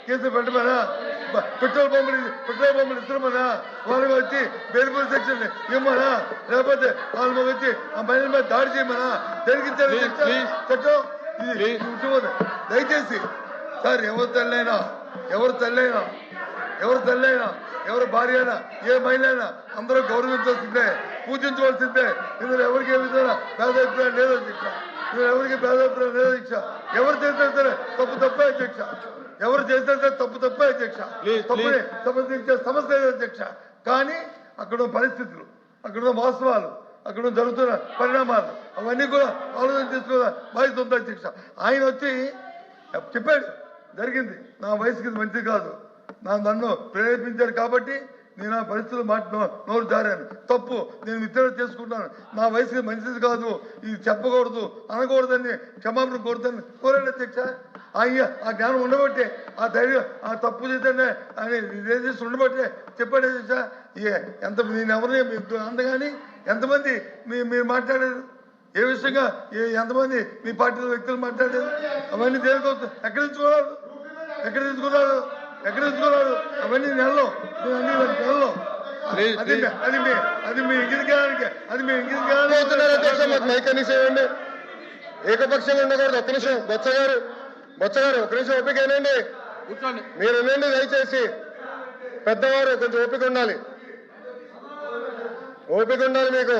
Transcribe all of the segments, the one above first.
కేసులు పెట్టమనా, పెట్రోల్ పంపులు ఇస్తున్నామనా, వాళ్ళకి వచ్చి బెయిల్పూర్ సెక్షన్ ఇవ్వమనా, లేకపోతే వాళ్ళ మీద వచ్చి ఆ మహిళల మీద దాడి చేయమనా, జరిగించారు చట్టం ఇది ఉంటుంది. దయచేసి సార్ ఎవరు తల్లైనా ఎవరు భార్య అయినా ఏ మహిళ అయినా అందరూ గౌరవించాల్సిందే, పూజించవలసిందే. ఇందులో ఎవరికి ఏ విధంగా భేదాభిప్రాయం లేదు అధ్యక్ష, ఇందులో ఎవరికి భేదాభిప్రాయం లేదు అధ్యక్ష. ఎవరు చేసినా సరే తప్పే అధ్యక్ష, ఎవరు చేసినా సరే తప్పే అధ్యక్ష, తప్పుని సంబంధించే సమస్య లేదు అధ్యక్ష. కానీ అక్కడ పరిస్థితులు, అక్కడ వాస్తవాలు, అక్కడ జరుగుతున్న పరిణామాలు అవన్నీ కూడా ఆలోచన చేసుకోవాలి బాధ్యత ఉంది అధ్యక్ష. ఆయన వచ్చి చెప్పాడు జరిగింది, నా వయసుకి మంచిది కాదు, నన్ను ప్రేరేపించారు కాబట్టి నేను ఆ పరిస్థితులు నోరు జారాను, తప్పు, నేను విత్డ్రా చేసుకుంటాను, నా వయసుకి మంచిది కాదు, ఇది చెప్పకూడదు అనకూడదని క్షమాపణ కోరాడు అధ్యక్ష. ఆ జ్ఞానం ఉండబట్టే, ఆ ధైర్యం, ఆ తప్పు చేద్దానే అని రిలేజెస్ ఉండబట్టే చెప్పాడు అధ్యక్ష. ఎంత నేను ఎవరిని అందగాని ఎంతమంది మీరు మాట్లాడారు, ఏ విషయంగా ఎంతమంది మీ పార్టీలో వ్యక్తులు మాట్లాడారు, అవన్నీ దేనికోసం ఎక్కడ తీసుకున్నారు అవన్నీ నెలలో అది మీ ఇంగిదిగానికి మైకనీసేయండి. ఏకపక్షంగా ఉండకూడదు. ఒక్క నిమిషం బొత్స గారు ఒక్క నిమిషం ఓపిక ఏనండి, మీరు వినండి దయచేసి. పెద్దవారు కొంచెం ఓపిక ఉండాలి మీకు.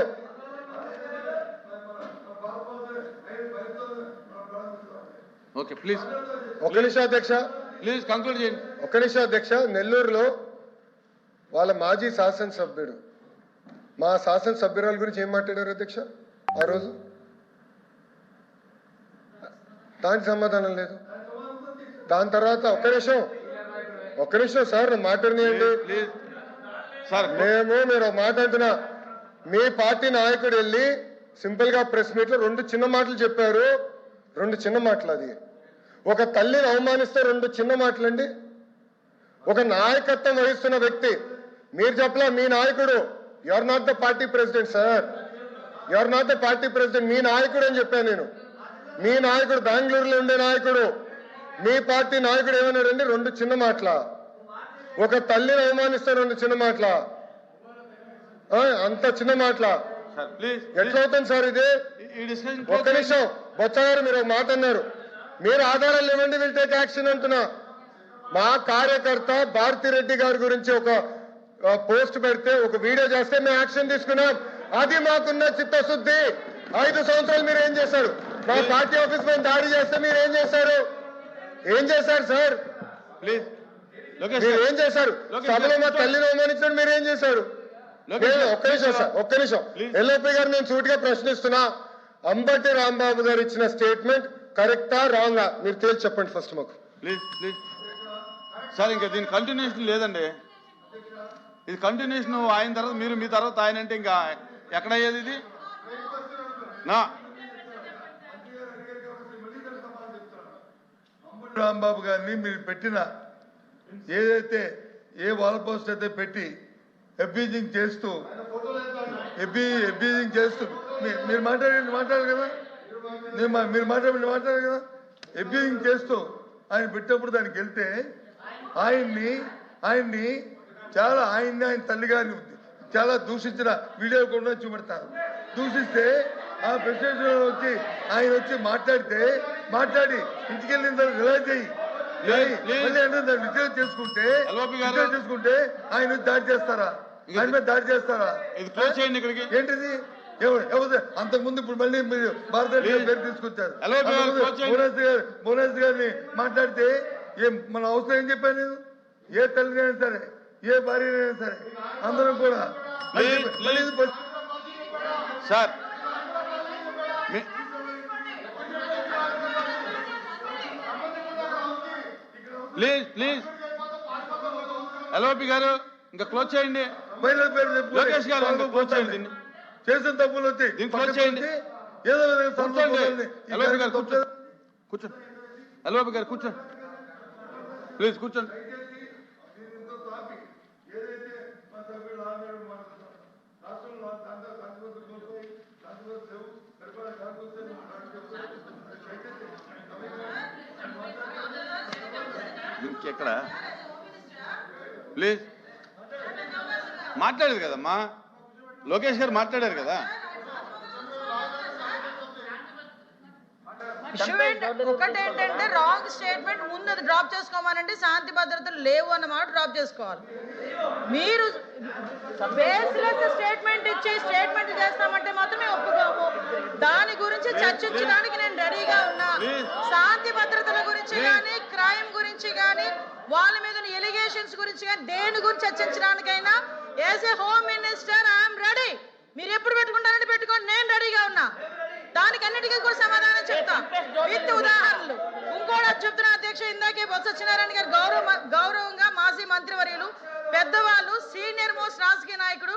ఓకే ప్లీజ్ ఒక్క నిమిషం అధ్యక్ష, ప్లీజ్ కంక్లూడ్ చేయండి. ఒక్క నిమిషం అధ్యక్ష. నెల్లూరులో వాళ్ళ మాజీ శాసనసభ్యుడు మా శాసనసభ్యురాల గురించి ఏం మాట్లాడారు అధ్యక్ష ఆ రోజు? దానికి సమాధానం లేదు. దాని తర్వాత ఒక్క నిమిషం సార్ మాట్లాడినాయండి. మీరు మాట అంటున్నా, మీ పార్టీ నాయకుడు వెళ్ళి సింపుల్ గా ప్రెస్ మీట్ లో 2 చిన్న మాటలు చెప్పారు. 2 చిన్న మాటలు. అది ఒక తల్లిని అవమానిస్తే 2 చిన్న మాటలండి. ఒక నాయకత్వం వహిస్తున్న వ్యక్తి మీరు చెప్పలా, మీ నాయకుడు you are not the party president sir, you are not the party president, మీ నాయకుడు అని చెప్పాను నేను. మీ నాయకుడు బెంగళూరులో ఉండే నాయకుడు, మీ పార్టీ నాయకుడు ఏమన్నాడండి? 2 చిన్న మాటల. ఒక తల్లిని అవమానిస్తే 2 చిన్న మాటల, అంత చిన్న మాటల ఎట్లా అవుతుంది సార్ ఇది? ఒక్క నిమిషం బొత్స గారు, మీరు ఒక మాట అన్నారు, మీరు ఆధారాలు ఇవ్వండి, విల్ టేక్ యాక్షన్ అంటున్నా. మా కార్యకర్త భారతిరెడ్డి గారి గురించి ఒక పోస్ట్ పెడితే, ఒక వీడియో చేస్తే మేము యాక్షన్ తీసుకున్నాం. అది మాకున్న చిత్తశుద్ధి. 5 సంవత్సరాలు మీరు ఏం చేశారు? మా పార్టీ ఆఫీస్ పైన దాడి చేస్తే మీరు ఏం చేశారు సార్? ప్లీజ్ మీరు ఏం చేశారు? సభలో మా తల్లిని అవమానించడం మీరు ఏం చేశారు? ఒక్క నిమిషం ఎల్ఓపి గారు, నేను సూటిగా ప్రశ్నిస్తున్నా, అంబటి రాంబాబు గారు ఇచ్చిన స్టేట్మెంట్ కరెక్టా రాంగా మీరు తేల్చి చెప్పండి ఫస్ట్ మాకు. ప్లీజ్ సార్, ఇంకా దీని కంటిన్యూషన్ లేదండి. ఇది కంటిన్యూషన్ ఆయన తర్వాత మీరు, మీ తర్వాత ఆయన అంటే ఇంకా ఎక్కడయ్యేది ఇది? రాంబాబు గారిని మీరు పెట్టిన ఏదైతే వాల్ పోస్ట్ అయితే పెట్టి అబ్యూజింగ్ చేస్తూ మీరు మాట్లాడారు కదా, మీరు మాట్లాడారు కదా, అబ్యూజింగ్ చేస్తూ ఆయన పెట్టినప్పుడు దానికి వెళ్తే ఆయన్ని చాలా ఆయన తల్లిగారిని చాలా దూషించిన వీడియో కూడా చూపెడతారు. దూషిస్తే ఆ ప్రెసిడెంట్ వచ్చి ఆయన వచ్చి మాట్లాడి ఇంటికి వెళ్ళిన తర్వాత రిలైజ్ అయ్యి విత్డ్రా చేసుకుంటే ఆయన దాడి చేస్తారా? ఆయన మీద దాడి చేస్తారా? ఏంటిది? అంతకుముందు ఇప్పుడు మళ్ళీ మీరు భారతదేశ పేరు తీసుకొచ్చారు. భువనేశ్వర్ గారిని మాట్లాడితే మన అవసరం ఏం చెప్పాను నేను? ఏ తల్లినైనా సరే, ఏ భార్యనైనా సరే అందరం కూడా సార్ ప్లీజ్ ఎల్ఓపి గారు ఇంకా క్లోజ్ చేయండి. లోకేష్ గారు ఇంకా క్లోజ్ చేయండి. దీన్ని చేసిన తప్పులు వచ్చి క్లోజ్ చేయండి. ఏదో విధంగా ఎల్ఓపి గారు కూర్చోండి. ఎల్ఓపి గారు కూర్చోండి, ప్లీజ్ కూర్చోండి. ఎక్కడ ప్లీజ్ మాట్లాడేది కదమ్మా, లోకేష్ గారు మాట్లాడారు కదా. ఒకటేంటంటే రాంగ్ స్టేట్మెంట్ ముందు అది డ్రాప్ చేసుకోమనండి, శాంతి భద్రతలు లేవు అన్నమాట డ్రాప్ చేసుకోవాలి. మీరు బేస్లెస్ స్టేట్మెంట్ ఇచ్చి స్టేట్మెంట్ చేస్తామంటే మాత్రమే ఒప్పుకోము. దాని గురించి చర్చించడానికి నేను రెడీగా ఉన్నా. శాంతి భద్రతల గురించి కానీ, క్రైమ్ గురించి కానీ, వాళ్ళ మీద ఎలిగేషన్స్ గురించి కానీ, దేని గురించి చర్చించడానికైనా as a home minister I'm ready. మీరు ఎప్పుడు పెట్టుకుంటారంటే పెట్టుకోండి, నేను రెడీగా ఉన్నా. దానికి అన్నిటికీ కూడా సమాధానం చెప్తా విత్ ఉదాహరణలు. ఇంకోటి చెప్తున్నా అధ్యక్ష, ఇందాకే బొత్స సత్యనారాయణ గారు గౌరవంగా మాజీ మంత్రివర్యులు, పెద్దవాళ్ళు, సీనియర్ మోస్ట్ రాజకీయ నాయకుడు,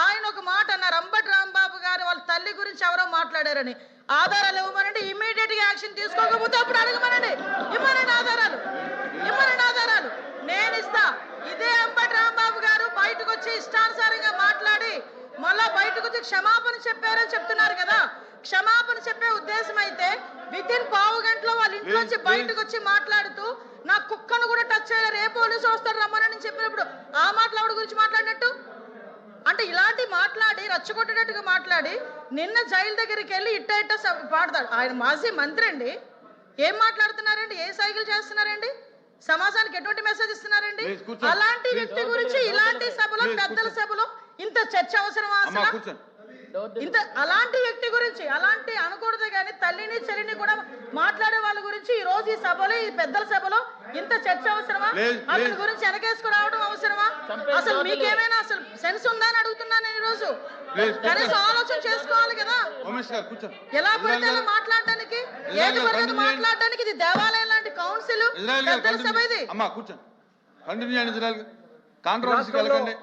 ఆయన ఒక మాట అన్నారు, అంబటి రాంబాబు గారు వాళ్ళ తల్లి గురించి ఎవరో మాట్లాడారని. ఆధారాలు ఇవ్వమనండి, ఇమ్మీడియట్ గా యాక్షన్ తీసుకోకపోతే అప్పుడు అడగమనండి, ఇవ్వనండి ఆధారాలు, ఇవ్వనండి ఆధారాలు, నేను ఇస్తా. ఇదే అంబటి రాంబాబు గారు బయటకు వచ్చి ఇష్టానుసారంగా మాట్లాడి మళ్ళా బయటకు వచ్చి క్షమాపణ చెప్పారని చెప్తున్నారు కదా. క్షమాపణ చెప్పే ఉద్దేశం అయితే విత్ ఇన్ పావు గంటలో వాళ్ళ ఇంట్లోంచి బయటకు వచ్చి మాట్లాడుతూ నా కుక్కను కూడా టచ్ చేయలేరు, ఏ పోలీసు వస్తాడు రమ్మని చెప్పినప్పుడు ఆ మాట్లాడు గురించి మాట్లాడినట్టు అంటే ఇలాంటి మాట్లాడి రచ్చగొట్టేటట్టుగా మాట్లాడి నిన్న జైలు దగ్గరికి వెళ్ళి ఇట్ట పాడతాడు. ఆయన మాజీ మంత్రి అండి, ఏం మాట్లాడుతున్నారండి, ఏ సైకిల్ చేస్తున్నారండి, సమాజానికి ఎటువంటి మెసేజ్ ఇస్తున్నారండి? అలాంటి వ్యక్తి గురించి ఇలాంటి సభలో, పెద్దల సభలో ఇంత చర్చ అవసరమా అసలు? ఇంత అలాంటి వ్యక్తి గురించి అలాంటి అనకూడదు కానీ తల్లిని చెల్లిని కూడా మాట్లాడే వాళ్ళ గురించి ఈ రోజు ఈ సభలో, ఈ పెద్దల సభలో ఇంత చర్చ అవసరమా? అతని గురించి వెనకేసుకురావడం అవసరమా? అసలు మీకేమైనా అసలు సెన్స్ ఉందా అని అడుగుతున్నాను నేను. ఈ రోజు కనీసం ఆలోచన చేసుకోవాలి కదా. ఎలా పడితే అలా మాట్లాడడానికి, ఏది పడితే మాట్లాడడానికి. ఇది దేవాలయం లాంటి కౌన్సిల్, పెద్దల సభ ఇది. అమ్మా కూర్చోండి, కంటిన్యూ చేయండి, కాంట్రవర్సీ కలగండి.